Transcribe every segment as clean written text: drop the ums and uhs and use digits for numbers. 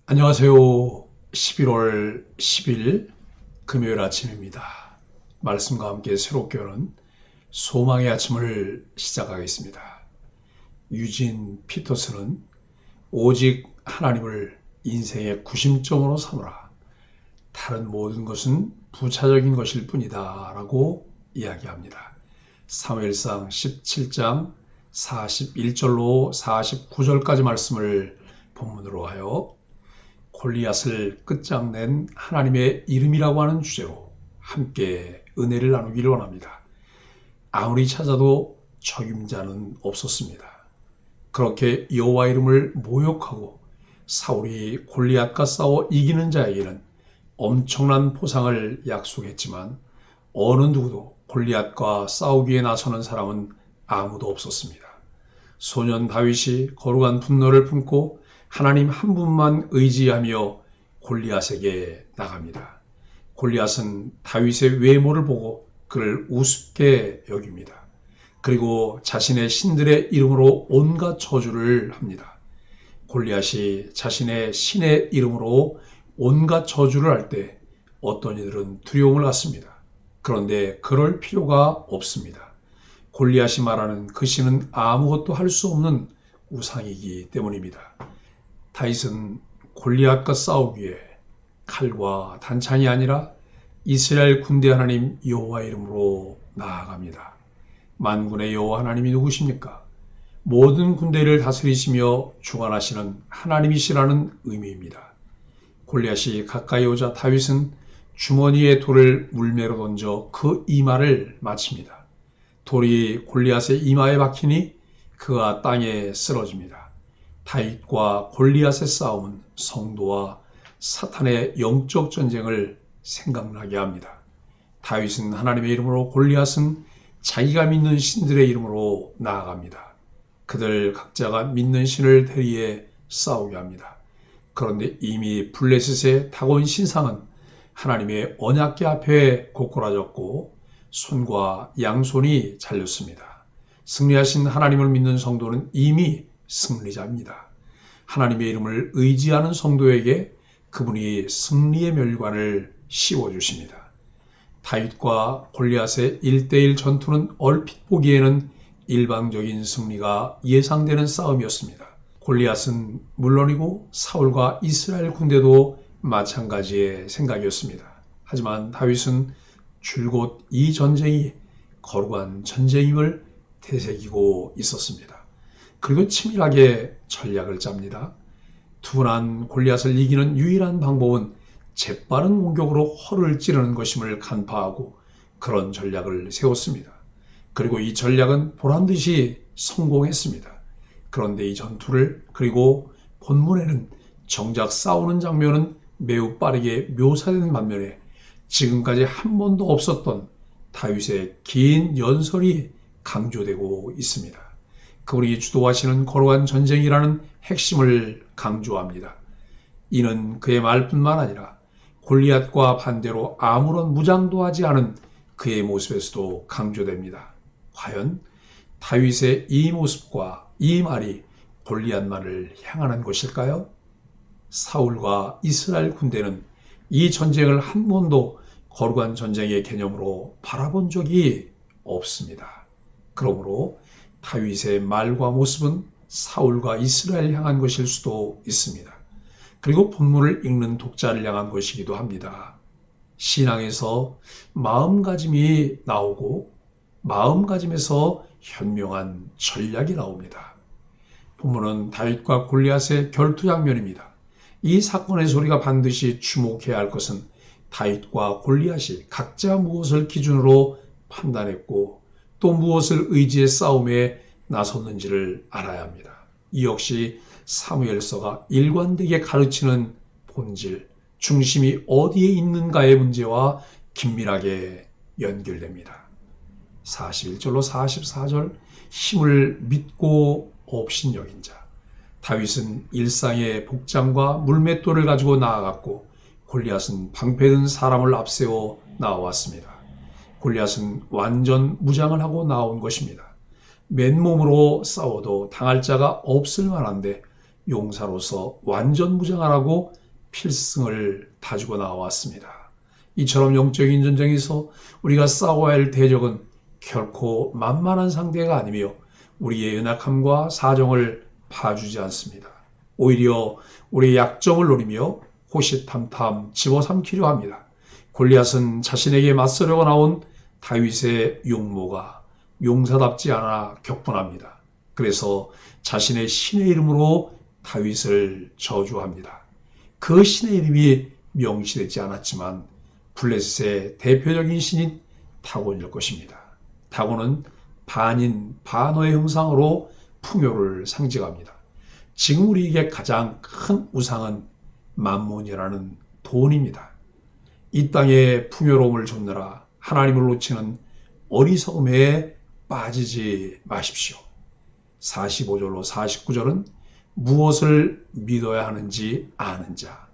안녕하세요. 11월 10일 금요일 아침입니다. 말씀과 함께 새롭게 오는 소망의 아침을 시작하겠습니다. 유진 피터스는 오직 하나님을 인생의 구심점으로 삼으라. 다른 모든 것은 부차적인 것일 뿐이다 라고 이야기합니다. 사무엘상 17장 41절로 49절까지 말씀을 본문으로 하여 골리앗을 끝장낸 하나님의 이름이라고 하는 주제로 함께 은혜를 나누기를 원합니다. 아무리 찾아도 적임자는 없었습니다. 그렇게 여호와 이름을 모욕하고 사울이 골리앗과 싸워 이기는 자에게는 엄청난 보상을 약속했지만 어느 누구도 골리앗과 싸우기에 나서는 사람은 아무도 없었습니다. 소년 다윗이 거룩한 분노를 품고 하나님 한 분만 의지하며 골리앗에게 나갑니다. 골리앗은 다윗의 외모를 보고 그를 우습게 여깁니다. 그리고 자신의 신들의 이름으로 온갖 저주를 합니다. 골리앗이 자신의 신의 이름으로 온갖 저주를 할 때 어떤 이들은 두려움을 갖습니다. 그런데 그럴 필요가 없습니다. 골리앗이 말하는 그 신은 아무것도 할 수 없는 우상이기 때문입니다. 다윗은 골리앗과 싸우기에 칼과 단창이 아니라 이스라엘 군대 하나님 여호와 이름으로 나아갑니다. 만군의 여호와 하나님이 누구십니까? 모든 군대를 다스리시며 주관하시는 하나님이시라는 의미입니다. 골리앗이 가까이 오자 다윗은 주머니에 돌을 물매로 던져 그 이마를 맞춥니다. 돌이 골리앗의 이마에 박히니 그가 땅에 쓰러집니다. 다윗과 골리앗의 싸움은 성도와 사탄의 영적 전쟁을 생각나게 합니다. 다윗은 하나님의 이름으로, 골리앗은 자기가 믿는 신들의 이름으로 나아갑니다. 그들 각자가 믿는 신을 대리해 싸우게 합니다. 그런데 이미 블레셋의 다곤 신상은 하나님의 언약궤 앞에 고꾸라졌고 손과 양손이 잘렸습니다. 승리하신 하나님을 믿는 성도는 이미 승리자입니다. 하나님의 이름을 의지하는 성도에게 그분이 승리의 멸관을 씌워주십니다. 다윗과 골리앗의 1대1 전투는 얼핏 보기에는 일방적인 승리가 예상되는 싸움이었습니다. 골리앗은 물론이고 사울과 이스라엘 군대도 마찬가지의 생각이었습니다. 하지만 다윗은 줄곧 이 전쟁이 거룩한 전쟁임을 되새기고 있었습니다. 그리고 치밀하게 전략을 짭니다. 둔한 골리앗을 이기는 유일한 방법은 재빠른 공격으로 허를 찌르는 것임을 간파하고 그런 전략을 세웠습니다. 그리고 이 전략은 보란듯이 성공했습니다. 그런데 이 전투를, 그리고 본문에는 정작 싸우는 장면은 매우 빠르게 묘사된 반면에 지금까지 한 번도 없었던 다윗의 긴 연설이 강조되고 있습니다. 그분이 주도하시는 거룩한 전쟁이라는 핵심을 강조합니다. 이는 그의 말뿐만 아니라 골리앗과 반대로 아무런 무장도 하지 않은 그의 모습에서도 강조됩니다. 과연 다윗의 이 모습과 이 말이 골리앗만을 향하는 것일까요? 사울과 이스라엘 군대는 이 전쟁을 한 번도 거룩한 전쟁의 개념으로 바라본 적이 없습니다. 그러므로 다윗의 말과 모습은 사울과 이스라엘 향한 것일 수도 있습니다. 그리고 본문을 읽는 독자를 향한 것이기도 합니다. 신앙에서 마음가짐이 나오고 마음가짐에서 현명한 전략이 나옵니다. 본문은 다윗과 골리앗의 결투 장면입니다. 이 사건의 소리가 반드시 주목해야 할 것은 다윗과 골리앗이 각자 무엇을 기준으로 판단했고 또 무엇을 의지해 싸움에 나섰는지를 알아야 합니다. 이 역시 사무엘서가 일관되게 가르치는 본질, 중심이 어디에 있는가의 문제와 긴밀하게 연결됩니다. 41절로 44절, 힘을 믿고 업신여긴 자. 다윗은 일상의 복장과 물맷돌을 가지고 나아갔고 골리앗은 방패든 사람을 앞세워 나왔습니다. 골리앗은 완전 무장을 하고 나온 것입니다. 맨몸으로 싸워도 당할 자가 없을 만한데 용사로서 완전 무장하라고 필승을 다지고 나왔습니다. 이처럼 영적인 전쟁에서 우리가 싸워야 할 대적은 결코 만만한 상대가 아니며 우리의 연약함과 사정을 봐주지 않습니다. 오히려 우리의 약점을 노리며 호시탐탐 집어삼키려 합니다. 골리앗은 자신에게 맞서려고 나온 다윗의 용모가 용사답지 않아 격분합니다. 그래서 자신의 신의 이름으로 다윗을 저주합니다. 그 신의 이름이 명시되지 않았지만 블레셋의 대표적인 신인 다곤일 것입니다. 다곤은 반인 반어의 형상으로 풍요를 상징합니다. 지금 우리에게 가장 큰 우상은 만몬이라는 돈입니다. 이 땅의 풍요로움을 좇느라 하나님을 놓치는 어리석음에 빠지지 마십시오. 45절로 49절은 무엇을 믿어야 하는지 아는 자.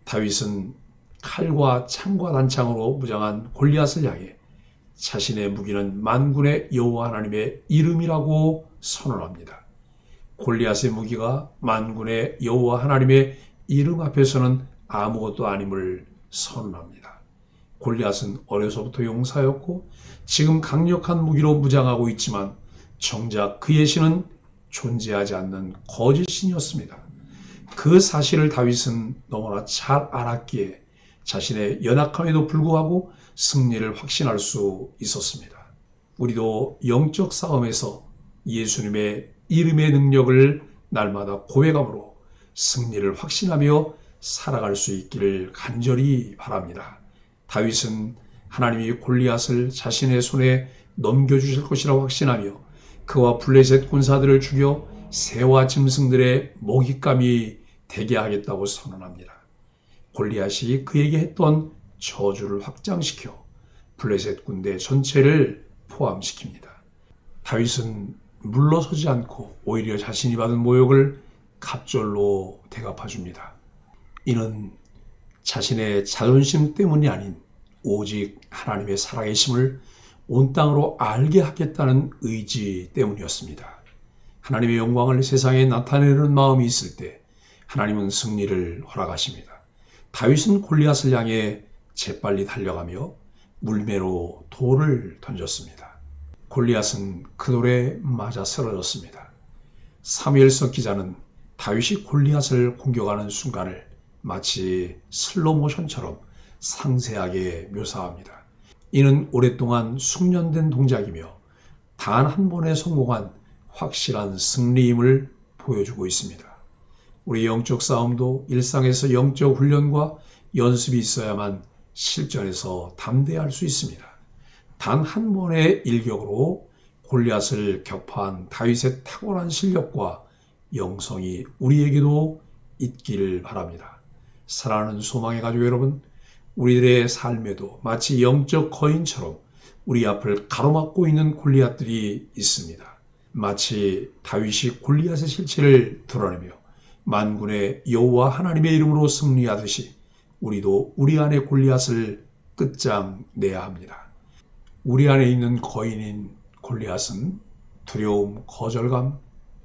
다윗은 칼과 창과 단창으로 무장한 골리앗을 향해 자신의 무기는 만군의 여호와 하나님의 이름이라고 선언합니다. 골리앗의 무기가 만군의 여호와 하나님의 이름 앞에서는 아무것도 아님을 선언합니다. 골리앗은 어려서부터 용사였고 지금 강력한 무기로 무장하고 있지만 정작 그의 신은 존재하지 않는 거짓신이었습니다. 그 사실을 다윗은 너무나 잘 알았기에 자신의 연약함에도 불구하고 승리를 확신할 수 있었습니다. 우리도 영적 싸움에서 예수님의 이름의 능력을 날마다 고백함으로 승리를 확신하며 살아갈 수 있기를 간절히 바랍니다. 다윗은 하나님이 골리앗을 자신의 손에 넘겨주실 것이라고 확신하며 그와 블레셋 군사들을 죽여 새와 짐승들의 먹잇감이 되게 하겠다고 선언합니다. 골리앗이 그에게 했던 저주를 확장시켜 블레셋 군대 전체를 포함시킵니다. 다윗은 물러서지 않고 오히려 자신이 받은 모욕을 갑절로 대갚아줍니다. 이는 자신의 자존심 때문이 아닌 오직 하나님의 살아계심을 온 땅으로 알게 하겠다는 의지 때문이었습니다. 하나님의 영광을 세상에 나타내려는 마음이 있을 때 하나님은 승리를 허락하십니다. 다윗은 골리앗을 향해 재빨리 달려가며 물매로 돌을 던졌습니다. 골리앗은 그 돌에 맞아 쓰러졌습니다. 사무엘서 기자는 다윗이 골리앗을 공격하는 순간을 마치 슬로모션처럼 상세하게 묘사합니다. 이는 오랫동안 숙련된 동작이며 단 한 번에 성공한 확실한 승리임을 보여주고 있습니다. 우리 영적 싸움도 일상에서 영적 훈련과 연습이 있어야만 실전에서 담대할 수 있습니다. 단 한 번의 일격으로 골리앗을 격파한 다윗의 탁월한 실력과 영성이 우리에게도 있기를 바랍니다. 사랑하는 소망의 가족 여러분, 우리들의 삶에도 마치 영적 거인처럼 우리 앞을 가로막고 있는 골리앗들이 있습니다. 마치 다윗이 골리앗의 실체를 드러내며 만군의 여호와 하나님의 이름으로 승리하듯이 우리도 우리 안의 골리앗을 끝장내야 합니다. 우리 안에 있는 거인인 골리앗은 두려움, 거절감,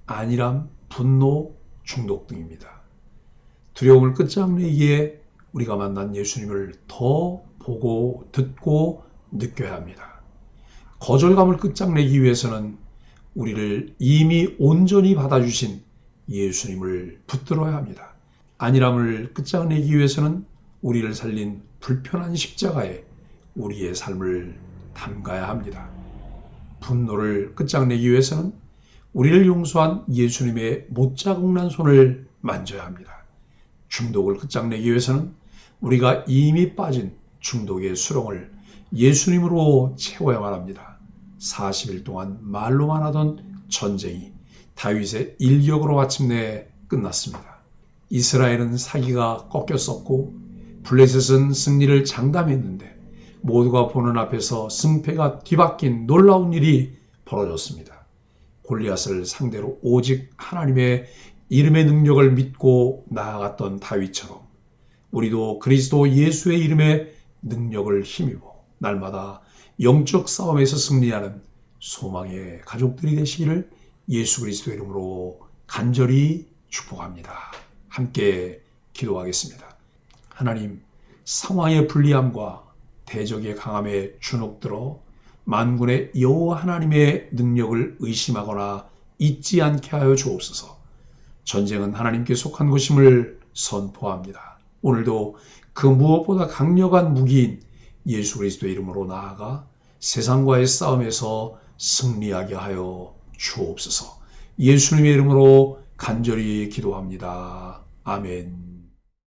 안일함, 분노, 중독 등입니다. 두려움을 끝장내기에 우리가 만난 예수님을 더 보고 듣고 느껴야 합니다. 거절감을 끝장내기 위해서는 우리를 이미 온전히 받아주신 예수님을 붙들어야 합니다. 안일함을 끝장내기 위해서는 우리를 살린 불편한 십자가에 우리의 삶을 담가야 합니다. 분노를 끝장내기 위해서는 우리를 용서한 예수님의 못자국난 손을 만져야 합니다. 중독을 끝장내기 위해서는 우리가 이미 빠진 중독의 수렁을 예수님으로 채워야만 합니다. 40일 동안 말로만 하던 전쟁이 다윗의 일격으로 마침내 끝났습니다. 이스라엘은 사기가 꺾였었고 블레셋은 승리를 장담했는데 모두가 보는 앞에서 승패가 뒤바뀐 놀라운 일이 벌어졌습니다. 골리앗을 상대로 오직 하나님의 이름의 능력을 믿고 나아갔던 다윗처럼 우리도 그리스도 예수의 이름의 능력을 힘입어 날마다 영적 싸움에서 승리하는 소망의 가족들이 되시기를 예수 그리스도 이름으로 간절히 축복합니다. 함께 기도하겠습니다. 하나님, 상황의 불리함과 대적의 강함에 주눅들어 만군의 여호와 하나님의 능력을 의심하거나 잊지 않게 하여 주옵소서. 전쟁은 하나님께 속한 것임을 선포합니다. 오늘도 그 무엇보다 강력한 무기인 예수 그리스도의 이름으로 나아가 세상과의 싸움에서 승리하게 하여 주옵소서. 예수님의 이름으로 간절히 기도합니다. 아멘.